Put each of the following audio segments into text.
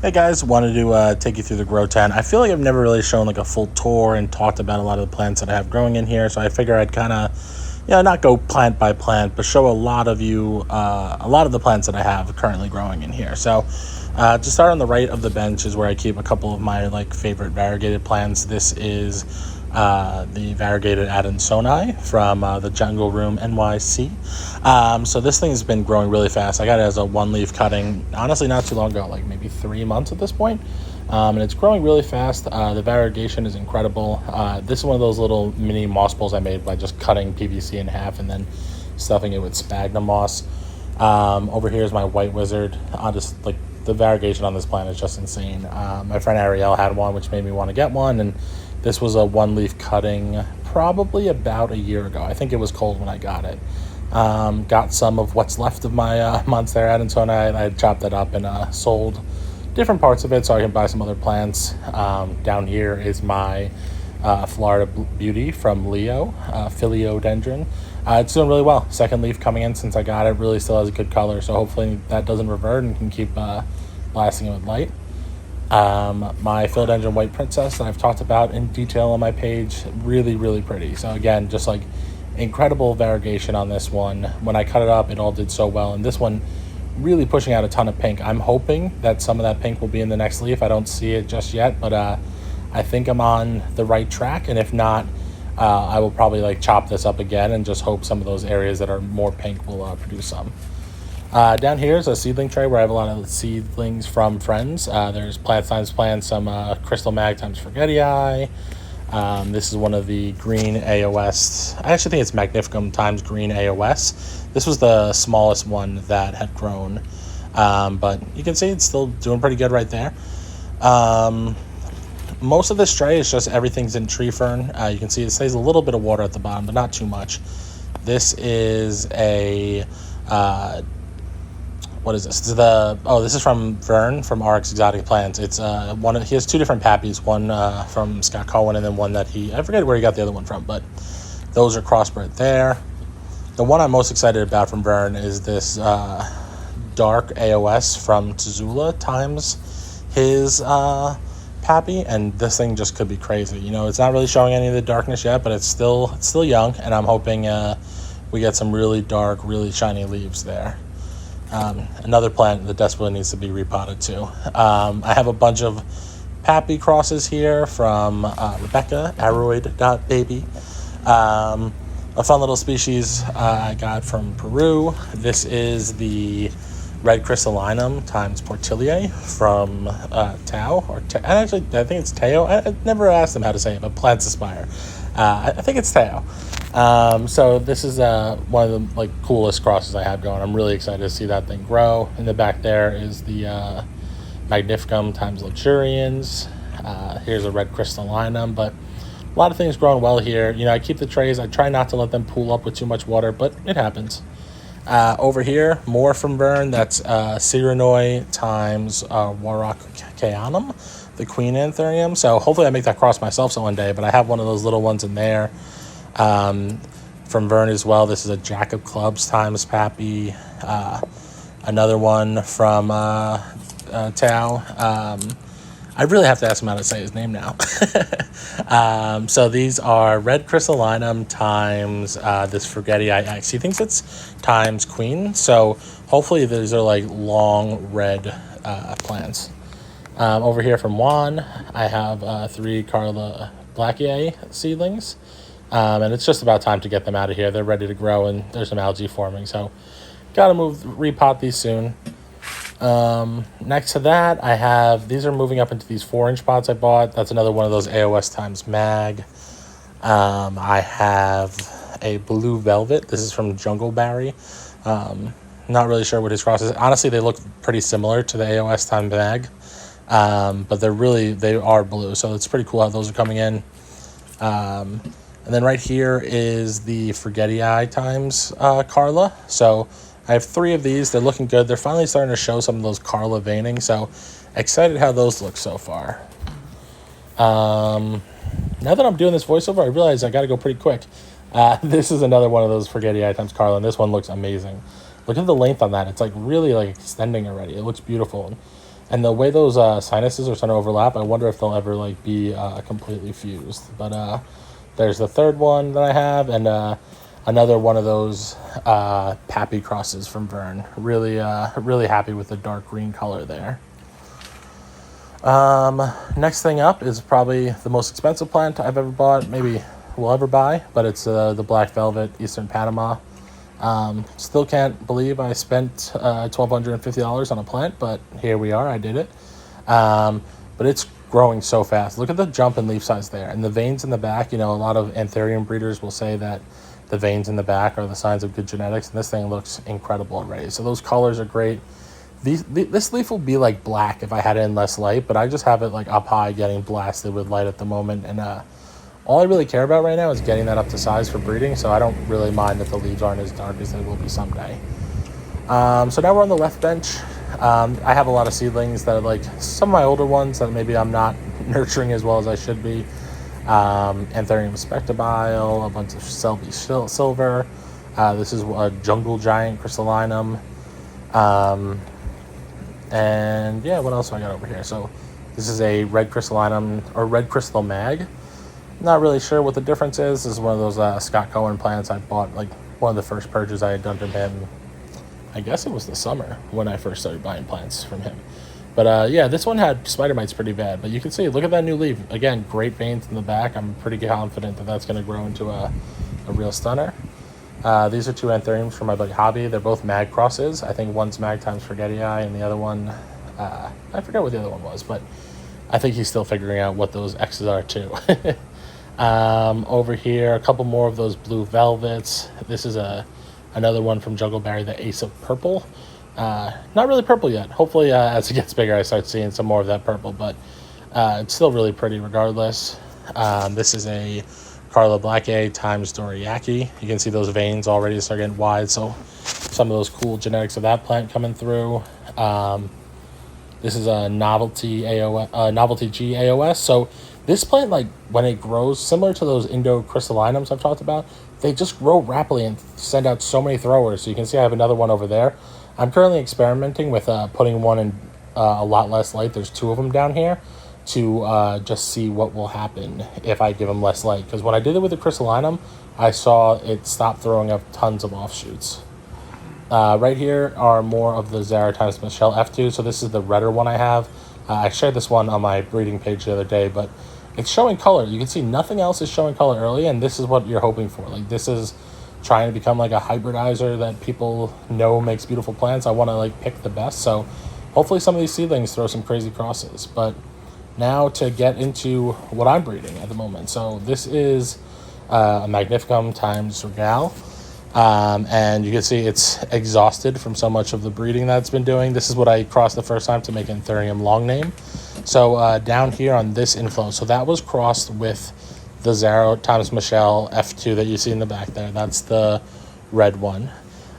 Hey guys, wanted to take you through the grow tent. I feel like I've never really shown like a full tour and talked about a lot of the plants that I have growing in here, so I figure I'd kind of, not go plant by plant, but show a lot of the plants that I have currently growing in here. So to start on the right of the bench is where I keep a couple of my favorite variegated plants. This is the variegated Adansonii from the Jungle Room NYC. So this thing has been growing really fast. I got it as a one-leaf cutting, honestly, not too long ago, like maybe 3 months at this point. And it's growing really fast. The variegation is incredible. This is one of those little mini moss bowls I made by just cutting PVC in half and then stuffing it with sphagnum moss. Over here is my white wizard. The variegation on this plant is just insane. My friend Ariel had one, which made me want to get one, and this was a one-leaf cutting probably about a year ago. I think it was cold when I got it. Got some of what's left of my Monstera Adansonii. I chopped it up and sold different parts of it so I can buy some other plants. Down here is my Florida Beauty from Leo, Philiodendron. It's doing really well. Second leaf coming in since I got it. Really still has a good color, so hopefully that doesn't revert and can keep blasting it with light. My Philodendron White Princess that I've talked about in detail on my page, really, really pretty. So again, just incredible variegation on this one. When I cut it up, it all did so well. And this one really pushing out a ton of pink. I'm hoping that some of that pink will be in the next leaf. I don't see it just yet, but I think I'm on the right track. And if not, I will probably chop this up again and just hope some of those areas that are more pink will produce some. Down here is a seedling tray where I have a lot of seedlings from friends. There's Plants Times Plants, some Crystal Mag times Forgetii. This is one of the green AOS. I actually think it's Magnificum times green AOS. This was the smallest one that had grown. But you can see it's still doing pretty good right there. Most of this tray is just everything's in tree fern. You can see it stays a little bit of water at the bottom, but not too much. This is a... what is this? This is from Fern from RX Exotic Plants. It's he has two different pappies, one from Scott Cohen and then one that I forget where he got the other one from, but those are crossbred there. The one I'm most excited about from Fern is this dark AOS from Tazula times his pappy, and this thing just could be crazy. It's not really showing any of the darkness yet, but it's still young, and I'm hoping we get some really dark, really shiny leaves there. Another plant that desperately needs to be repotted too. I have a bunch of pappy crosses here from Rebecca, aroid.baby. A fun little species I got from Peru. This is the red crystallinum times portillier from Tao. I think it's Teo. I never asked them how to say it, but Plants Aspire. I think it's Teo. So this is one of the coolest crosses I have going. I'm really excited to see that thing grow. In the back there is the Magnificum times Luxurians. Here's a red crystallinum, but a lot of things growing well here. I keep the trays. I try not to let them pool up with too much water, but it happens. Over here, more from Fern. That's Cyrenoi times Warockeanum, the Queen Anthurium. So hopefully I make that cross myself one day, but I have one of those little ones in there. From Fern as well, this is a Jack of Clubs times Pappy. Another one from Tao. I really have to ask him how to say his name now. So these are red crystallinum times this Forgetii X. He thinks it's times Queen. So hopefully these are long red plants. Over here from Juan, I have 3 Carla Blackier seedlings. And it's just about time to get them out of here. They're ready to grow and there's some algae forming. So gotta repot these soon. Next to that, I have, these are moving up into these 4-inch pots I bought. That's another one of those AOS times mag. I have a blue velvet. This is from Jungleberry. Not really sure what his cross is. Honestly, they look pretty similar to the AOS times mag. But they are blue. So it's pretty cool how those are coming in. And then right here is the Forgetii times Carla. So I have 3 of these. They're looking good. They're finally starting to show some of those Carla veining. So excited how those look so far. Now that I'm doing this voiceover, I realize I got to go pretty quick. This is another one of those Forgetii times Carla, and this one looks amazing. Look at the length on that. It's really extending already. It looks beautiful. And the way those sinuses are starting to overlap, I wonder if they'll ever like be completely fused. But there's the third one that I have, and another one of those Pappy crosses from Fern. Really happy with the dark green color there. Next thing up is probably the most expensive plant I've ever bought, maybe will ever buy, but it's the Black Velvet Eastern Panama. Still can't believe I spent $1,250 on a plant, but here we are, I did it. But it's growing so fast. Look at the jump in leaf size there. And the veins in the back, a lot of Anthurium breeders will say that the veins in the back are the signs of good genetics, and this thing looks incredible already. So those colors are great. This leaf will be like black if I had it in less light, but I just have it like up high getting blasted with light at the moment, and all I really care about right now is getting that up to size for breeding, so I don't really mind if the leaves aren't as dark as they will be someday. So now we're on the left bench. I have a lot of seedlings that are like some of my older ones that maybe I'm not nurturing as well as I should be. Anthurium spectabile, a bunch of Selby silver. This is a jungle giant crystallinum. And yeah, what else do I got over here? So this is a red crystallinum or red crystal mag. Not really sure what the difference is. This is one of those Scott Cohen plants I bought, like one of the first purchases I had done from him. I guess it was the summer when I first started buying plants from him. But yeah, this one had spider mites pretty bad. But you can see, look at that new leaf. Again, great veins in the back. I'm pretty confident that that's going to grow into a real stunner. These are two Anthuriums from my buddy Hobby. They're both mag crosses. I think one's mag times Forgetti Eye, and the other one, I forget what the other one was, but I think he's still figuring out what those X's are too. Over here, a couple more of those blue velvets. This is another one from Juggleberry, the Ace of Purple. Not really purple yet. Hopefully, as it gets bigger, I start seeing some more of that purple, but it's still really pretty regardless. This is a Carla Black A times Doriaki. You can see those veins already start getting wide, so some of those cool genetics of that plant coming through. This is a Novelty G AOS. So this plant, like when it grows, similar to those Indo-crystallinums I've talked about, they just grow rapidly and send out so many throwers. So you can see I have another one over there. I'm currently experimenting with putting one in a lot less light. There's two of them down here to just see what will happen if I give them less light. Because when I did it with the crystallinum, I saw it stop throwing up tons of offshoots. Right here are more of the Zara times Michelle F2. So this is the redder one I have. I shared this one on my breeding page the other day, but it's showing color. You can see nothing else is showing color early, and this is what you're hoping for. Like, this is trying to become like a hybridizer that people know makes beautiful plants. I want to like pick the best. So hopefully some of these seedlings throw some crazy crosses. But now to get into what I'm breeding at the moment. So this is a Magnificum times Regal. And you can see it's exhausted from so much of the breeding that it's been doing. This is what I crossed the first time to make Anthurium long name. So down here on this inflow, so that was crossed with the Zara times Michelle F2 that you see in the back there. That's the red one.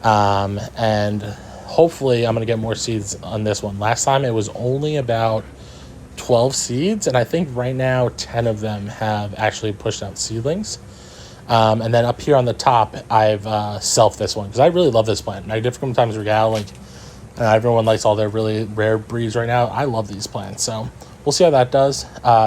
And hopefully I'm going to get more seeds on this one. Last time it was only about 12 seeds, and I think right now 10 of them have actually pushed out seedlings. And then up here on the top, I've selfed this one because I really love this plant. Magnificum times Regal, like everyone likes all their really rare breeds right now. I love these plants, so we'll see how that does.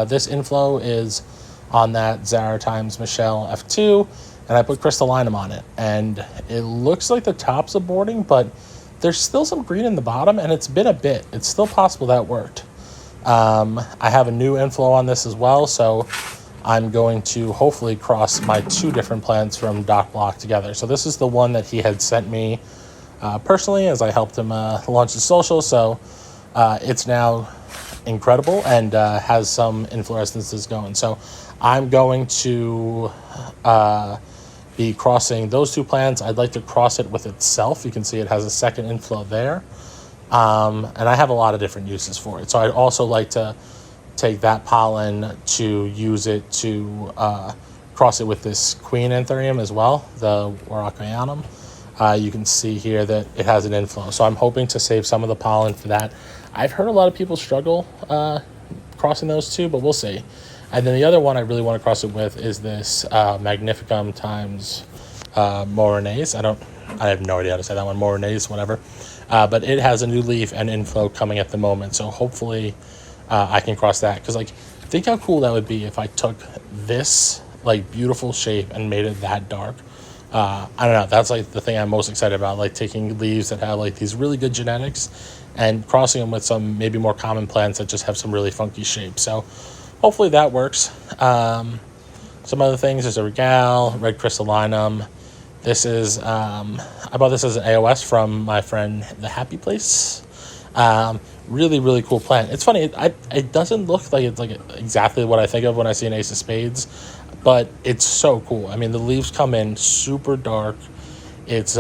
This inflow is on that Zara times Michelle F2, and I put crystallinum on it. And it looks like the top's aborting, but there's still some green in the bottom, and it's been a bit. It's still possible that worked. I have a new inflow on this as well, so I'm going to hopefully cross my two different plants from Doc Block together. So this is the one that he had sent me personally as I helped him launch his social. So it's now incredible and has some inflorescences going. So I'm going to be crossing those two plants. I'd like to cross it with itself. You can see it has a second inflow there. And I have a lot of different uses for it. So I'd also like to take that pollen to use it to cross it with this queen Anthurium as well, the Warakianum. You can see here that it has an inflow. So I'm hoping to save some of the pollen for that. I've heard a lot of people struggle crossing those two, but we'll see. And then the other one I really want to cross it with is this Magnificum times Moronese. I have no idea how to say that one, Moronese, whatever. but it has a new leaf and inflow coming at the moment. So hopefully I can cross that, because like, think how cool that would be if I took this like beautiful shape and made it that dark. I don't know, that's like the thing I'm most excited about, like taking leaves that have like these really good genetics and crossing them with some maybe more common plants that just have some really funky shapes. So hopefully that works. Some other things, there's a Regal, red crystallinum. This is, I bought this as an AOS from my friend The Happy Place. Really, really cool plant. It's funny, it doesn't look like it's like exactly what I think of when I see an Ace of Spades, but it's so cool. I mean, the leaves come in super dark. It's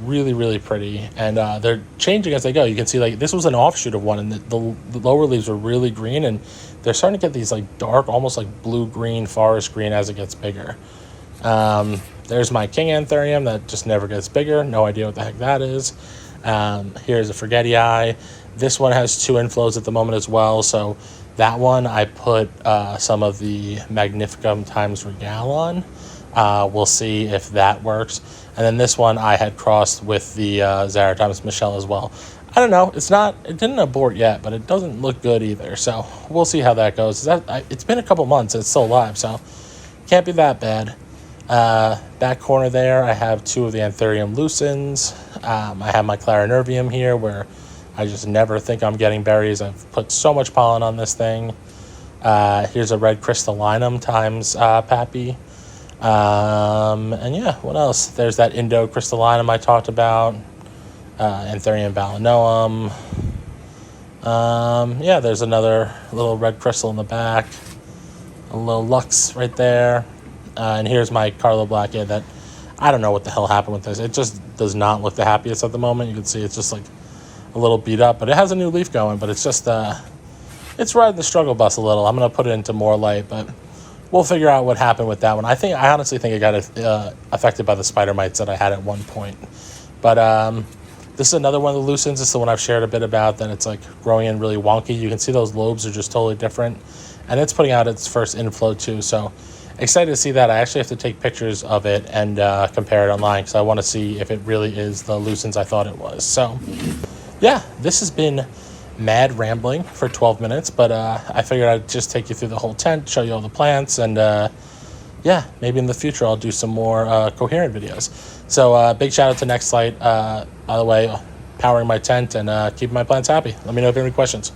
really, really pretty, and they're changing as they go. You can see like this was an offshoot of one, and the lower leaves were really green, and they're starting to get these like dark, almost like blue-green, forest green as it gets bigger. There's my King Anthurium that just never gets bigger. No idea what the heck that is. Here's a Forgetti Eye. This one has 2 inflows at the moment as well, so that one I put some of the Magnificum times Regal on. We'll see if that works. And then this one I had crossed with the Zara times Michelle as well. I don't know. It didn't abort yet, but it doesn't look good either. So we'll see how that goes. It's been a couple months. It's still alive, so can't be that bad. Back corner there, I have 2 of the Anthurium lucens. I have my Clarinervium here, where I just never think I'm getting berries. I've put so much pollen on this thing. Here's a red crystallinum times Pappy. And yeah, what else? There's that Indo crystallinum I talked about. Anthurium valanoum. Yeah, there's another little red crystal in the back. A little Lux right there. And here's my Carlo Blackia that I don't know what the hell happened with this. It just does not look the happiest at the moment. You can see it's just like a little beat up, but it has a new leaf going, but it's just, it's riding the struggle bus a little. I'm going to put it into more light, but we'll figure out what happened with that one. I honestly think it got affected by the spider mites that I had at one point. But this is another one of the lucens. This is the one I've shared a bit about, that it's like growing in really wonky. You can see those lobes are just totally different, and it's putting out its first inflow too. So excited to see that. I actually have to take pictures of it and compare it online, because I want to see if it really is the lucens I thought it was. So yeah, this has been mad rambling for 12 minutes, but I figured I'd just take you through the whole tent, show you all the plants, and yeah, maybe in the future I'll do some more coherent videos. So big shout out to Next Light, by the way, powering my tent and keeping my plants happy. Let me know if you have any questions.